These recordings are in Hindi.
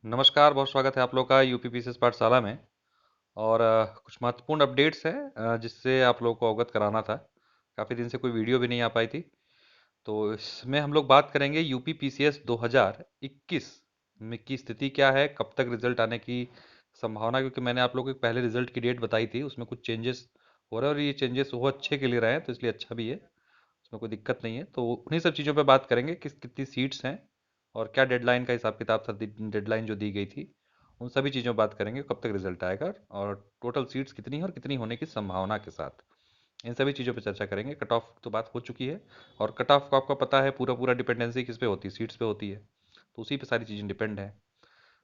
नमस्कार, बहुत स्वागत है आप लोग का यूपीपीसीएस पाठशाला में। और कुछ महत्वपूर्ण अपडेट्स हैं जिससे आप लोगों को अवगत कराना था। काफ़ी दिन से कोई वीडियो भी नहीं आ पाई थी। तो इसमें हम लोग बात करेंगे यूपीपीसीएस 2021 में की स्थिति क्या है, कब तक रिजल्ट आने की संभावना, क्योंकि मैंने आप लोगों को पहले रिजल्ट की डेट बताई थी, उसमें कुछ चेंजेस हो रहे हैं और ये चेंजेस वो अच्छे के लिए रहे हैं, तो इसलिए अच्छा भी है, उसमें कोई दिक्कत नहीं है। तो उन्हीं सब चीज़ों पे बात करेंगे, कितनी सीट्स हैं और क्या डेडलाइन का हिसाब किताब था, डेडलाइन जो दी गई थी, उन सभी चीज़ों पर बात करेंगे, कब तक रिजल्ट आएगा और टोटल सीट्स कितनी है और कितनी होने की संभावना के साथ। इन सभी चीज़ों पर चर्चा करेंगे। कट ऑफ तो बात हो चुकी है, और कट ऑफ को आपको पता है पूरा पूरा डिपेंडेंसी किस पे होती है, सीट्स पे होती है, तो उसी पे सारी चीज़ें डिपेंड है।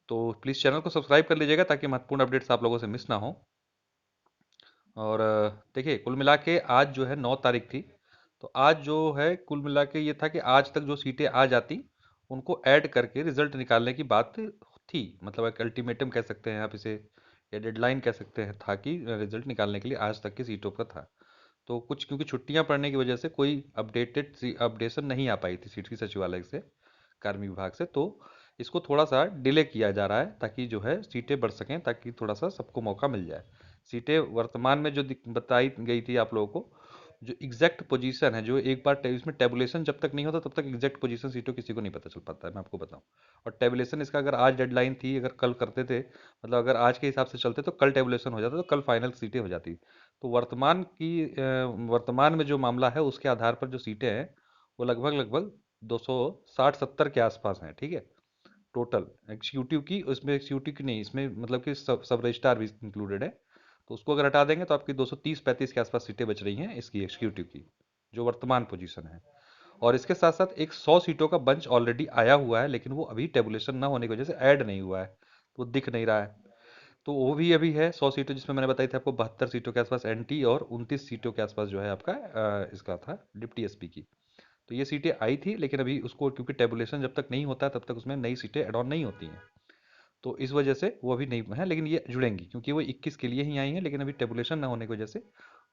तो प्लीज़ चैनल को सब्सक्राइब कर लीजिएगा ताकि महत्वपूर्ण अपडेट्स आप लोगों से मिस ना हो। और देखिए, कुल मिला के आज जो है 9 तारीख थी, तो आज जो है कुल मिला के ये था कि आज तक जो सीटें आ जाती उनको ऐड करके रिजल्ट निकालने की बात थी। मतलब एक अल्टीमेटम कह सकते हैं आप इसे, या डेडलाइन कह सकते हैं, था कि रिजल्ट निकालने के लिए आज तक की सीटों का था। तो कुछ क्योंकि छुट्टियां पड़ने की वजह से कोई अपडेशन नहीं आ पाई थी सीट की सचिवालय से, कार्मिक विभाग से, तो इसको थोड़ा सा डिले किया जा रहा है ताकि जो है सीटें बढ़ सकें, ताकि थोड़ा सा सबको मौका मिल जाए। सीटें वर्तमान में जो बताई गई थी आप लोगों को, जो एग्जैक्ट पोजीशन है, जो एक बार इसमें टेबुलेशन जब तक नहीं होता तब तक एग्जैक्ट पोजीशन सीटों किसी को नहीं पता चल पाता है, मैं आपको बताऊं। और टेबुलेशन इसका अगर आज डेडलाइन थी, अगर कल करते थे, मतलब अगर आज के हिसाब से चलते तो कल टेबुलेशन हो जाता, तो कल फाइनल सीटें हो जाती। तो वर्तमान में जो मामला है उसके आधार पर जो सीटें हैं वो लगभग लगभग 260-70 के आसपास हैं, ठीक है। टोटल एग्जीक्यूटिव की, उसमें एग्जीक्यूटिव की नहीं, इसमें मतलब कि सब सब रजिस्ट्रार भी इंक्लूडेड है। तो उसको अगर हटा देंगे तो आपकी 230-35 के आसपास सीटें बच रही हैं इसकी एग्जीक्यूटिव की, जो वर्तमान पोजीशन है। और इसके साथ साथ एक 100 सीटों का बंच ऑलरेडी आया हुआ है, लेकिन वो अभी टेबुलेशन ना होने की वजह से ऐड नहीं हुआ है, तो वो दिख नहीं रहा है। तो वो भी अभी है 100 सीटें, जिसमें मैंने बताई थी आपको 72 सीटों के आसपास एनटी और 29 सीटों के आसपास जो है आपका इसका था डिप्टी एसपी की। तो ये सीटें आई थी, लेकिन अभी उसको क्योंकि टेबुलेशन जब तक नहीं होता है तब तक उसमें नई सीटें एड ऑन नहीं होती हैं, तो इस वजह से वो अभी नहीं है, लेकिन ये जुड़ेंगी क्योंकि वो 21 के लिए ही आई हैं, लेकिन अभी टेबुलेशन ना होने की वजह से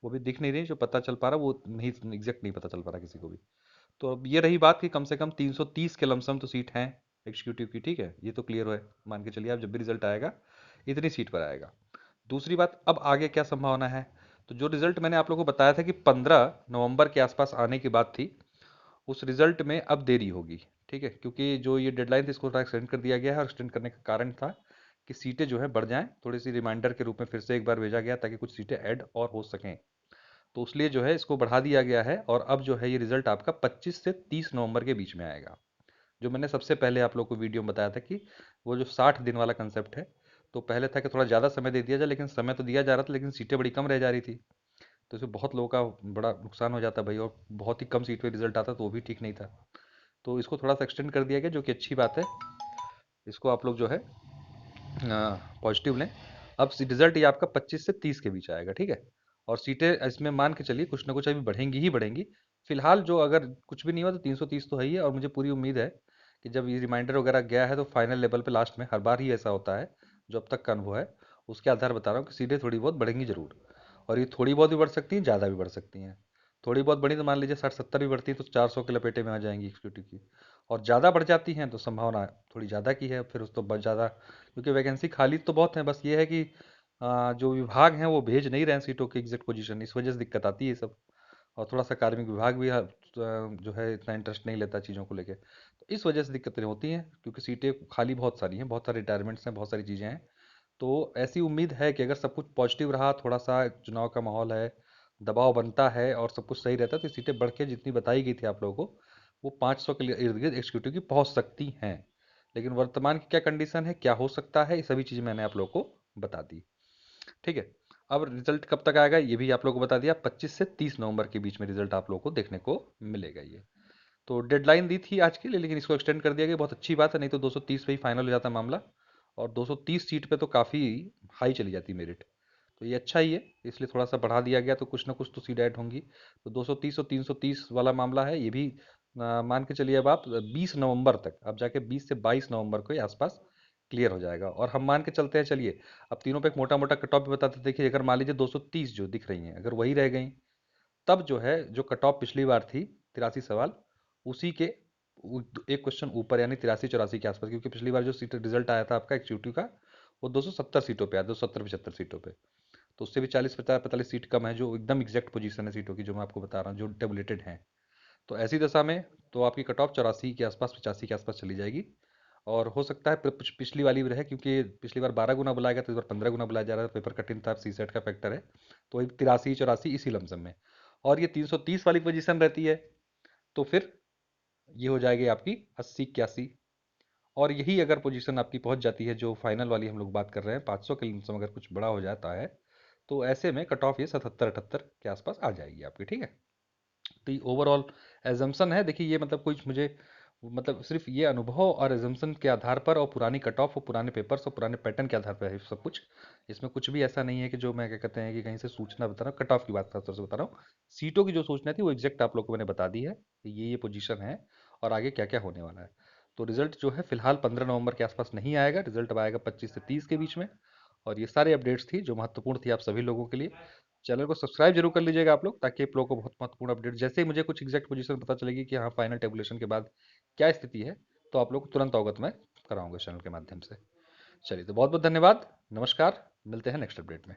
वो भी दिख नहीं रही। जो पता चल पा रहा वो नहीं, एग्जैक्ट नहीं पता चल पा रहा किसी को भी। तो अब ये रही बात कि कम से कम 330 के लमसम तो सीट हैं एग्जीक्यूटिव की, ठीक है, ये तो क्लियर है। मान के चलिए आप जब भी रिजल्ट आएगा इतनी सीट पर आएगा। दूसरी बात, अब आगे क्या संभावना है। तो जो रिजल्ट मैंने आप लोगों को बताया था कि 15 नवंबर के आसपास आने की बात थी, उस रिजल्ट में अब देरी होगी, ठीक है, क्योंकि जो ये डेडलाइन थी इसको थोड़ा एक्सटेंड कर दिया गया है, और एक्सटेंड करने का कारण था कि सीटें जो है बढ़ जाएं, थोड़ी सी रिमाइंडर के रूप में फिर से एक बार भेजा गया ताकि कुछ सीटें ऐड और हो सकें। तो इसलिए जो है इसको बढ़ा दिया गया है, और अब जो है ये रिजल्ट आपका 25 से 30 नवंबर के बीच में आएगा। जो मैंने सबसे पहले आप लोग को वीडियो में बताया था कि वो जो 60 दिन वाला कंसेप्ट है, तो पहले था कि थोड़ा ज़्यादा समय दे दिया जाए, लेकिन समय तो दिया जा रहा था लेकिन सीटें बड़ी कम रह जा रही थी, तो इसमें बहुत लोगों का बड़ा नुकसान हो जाता भाई, और बहुत ही कम सीट पे रिजल्ट आता तो वो भी ठीक नहीं था। तो इसको थोड़ा सा एक्सटेंड कर दिया गया, जो कि अच्छी बात है। इसको आप लोग जो है पॉजिटिव लें। अब रिजल्ट ये आपका 25 से 30 के बीच आएगा, ठीक है। और सीटें इसमें मान के चलिए कुछ ना कुछ अभी बढ़ेंगी ही बढ़ेंगी। फिलहाल जो अगर कुछ भी नहीं हुआ तो 330 तो है ही है, और मुझे पूरी उम्मीद है कि जब ये रिमाइंडर वगैरह गया है तो फाइनल लेवल पे लास्ट में हर बार ही ऐसा होता है, जो अब तक का अनुभव है उसके आधार बता रहा हूँ कि सीटें थोड़ी बहुत बढ़ेंगी जरूर। और ये थोड़ी बहुत भी बढ़ सकती हैं, ज़्यादा भी बढ़ सकती हैं। थोड़ी बहुत बढ़ी तो मान लीजिए 60-70 भी बढ़ती है तो 400 के लपेटे में आ जाएंगी एग्जीक्यूटिव की। और ज़्यादा बढ़ जाती हैं तो संभावना थोड़ी ज़्यादा की है, फिर उस तो बहुत ज़्यादा, क्योंकि वैकेंसी खाली तो बहुत है, बस ये है कि जो विभाग हैं वो भेज नहीं रहे हैं सीटों की एग्जैक्ट पोजीशन, इस वजह से दिक्कत आती है सब। और थोड़ा सा कार्मिक विभाग भी जो है इतना इंटरेस्ट नहीं लेता चीज़ों को लेके, तो इस वजह से दिक्कतें होती हैं, क्योंकि सीटें खाली बहुत सारी हैं, बहुत सारे रिटायरमेंट्स हैं, बहुत सारी चीज़ें हैं। तो ऐसी उम्मीद है कि अगर सब कुछ पॉजिटिव रहा, थोड़ा सा चुनाव का माहौल है, दबाव बनता है और सब कुछ सही रहता है, तो सीटें बढ़ के जितनी बताई गई थी आप लोगों को, वो 500 के इर्द गिर्द एग्जीक्यूटिव की पहुंच सकती हैं। लेकिन वर्तमान की क्या कंडीशन है, क्या हो सकता है, ये सभी चीज़ें मैंने आप लोगों को बता दी, ठीक है। अब रिजल्ट कब तक आएगा ये भी आप लोगों को बता दिया, 25 से 30 नवंबर के बीच में रिजल्ट आप लोगों को देखने को मिलेगा ये। तो डेडलाइन दी थी आज के लिए, लेकिन इसको एक्सटेंड कर दिया गया, बहुत अच्छी बात है, नहीं तो 230 पे ही फाइनल हो जाता मामला। और 230 सीट पे तो काफ़ी हाई चली जाती मेरिट, तो ये अच्छा ही है, इसलिए थोड़ा सा बढ़ा दिया गया, तो कुछ ना कुछ तो सीट ऐड होंगी। तो 230 और 330 वाला मामला है ये भी, मान के चलिए अब आप 20 नवंबर तक, अब जाके 20 से 22 नवंबर के आसपास क्लियर हो जाएगा। और हम मान के चलते हैं, चलिए अब तीनों पे एक मोटा मोटा कट ऑफ भी बताते हैं। देखिए, अगर मान लीजिए 230 जो दिख रही हैं अगर वही रह गई, तब जो है जो कट ऑफ पिछली बार थी 83 सवाल, उसी के एक क्वेश्चन ऊपर यानी 83-84 के आसपास, क्योंकि पिछली बार जो सीट रिजल्ट आया था आपका एक्जीक्यूटिव का, वो 270 सीटों पे आया, 270-75 सीटों पे। तो उससे भी 40-45 सीट कम है, जो एकदम एग्जैक्ट पोजीशन है सीटों की, जो मैं आपको बता रहा हूँ, जो टेबुलेटेड हैं। तो ऐसी दशा में तो आपकी कट ऑफ 84 के आसपास, 85 के आसपास चली जाएगी। और हो सकता है पिछली वाली भी रहे, क्योंकि पिछली बार 12 गुना बुलाया गया, तो इस बार 15 गुना बुलाया जा रहा है। पेपर कठिन था, सी सेट का फैक्टर है। तो वही 83-84 इसी लमसम में। और ये 330 वाली पोजीशन रहती है, तो फिर ये हो जाएगी आपकी 80-81। और यही अगर पोजीशन आपकी पहुंच जाती है, जो फाइनल वाली हम लोग बात कर रहे हैं, 500 के लमसम अगर कुछ बड़ा हो जाता है, तो ऐसे में कट ऑफ ये 77-78 के आसपास आ जाएगी आपकी, ठीक है। तो ये ओवरऑल एजम्पशन है। देखिए, ये मतलब कुछ मुझे, मतलब सिर्फ ये अनुभव और एजम्पशन के आधार पर, और पुरानी कट ऑफ और पुराने पेपर्स और पुराने पैटर्न के आधार पर है सब कुछ। इसमें कुछ भी ऐसा नहीं है कि जो मैं क्या कहते हैं कि कहीं से सूचना बता रहा हूँ। कट ऑफ की बात खास तौर से बता रहा हूँ। सीटों की जो सूचना थी वो एग्जैक्ट आप लोग को मैंने बता दी है कि ये पोजीशन है और आगे क्या क्या होने वाला है। तो रिजल्ट जो है फिलहाल 15 नवंबर के आसपास नहीं आएगा, रिजल्ट अब आएगा 25 से 30 के बीच में। और ये सारे अपडेट्स थी जो महत्वपूर्ण थी आप सभी लोगों के लिए। चैनल को सब्सक्राइब जरूर कर लीजिएगा आप लोग, ताकि आप लोगों को बहुत महत्वपूर्ण अपडेट, जैसे ही मुझे कुछ एग्जैक्ट पोजीशन पता चलेगी कि हाँ फाइनल टेबुलेशन के बाद क्या स्थिति है, तो आप लोग को तुरंत अवगत मैं कराऊंगा चैनल के माध्यम से। चलिए, तो बहुत बहुत धन्यवाद, नमस्कार, मिलते हैं नेक्स्ट अपडेट में।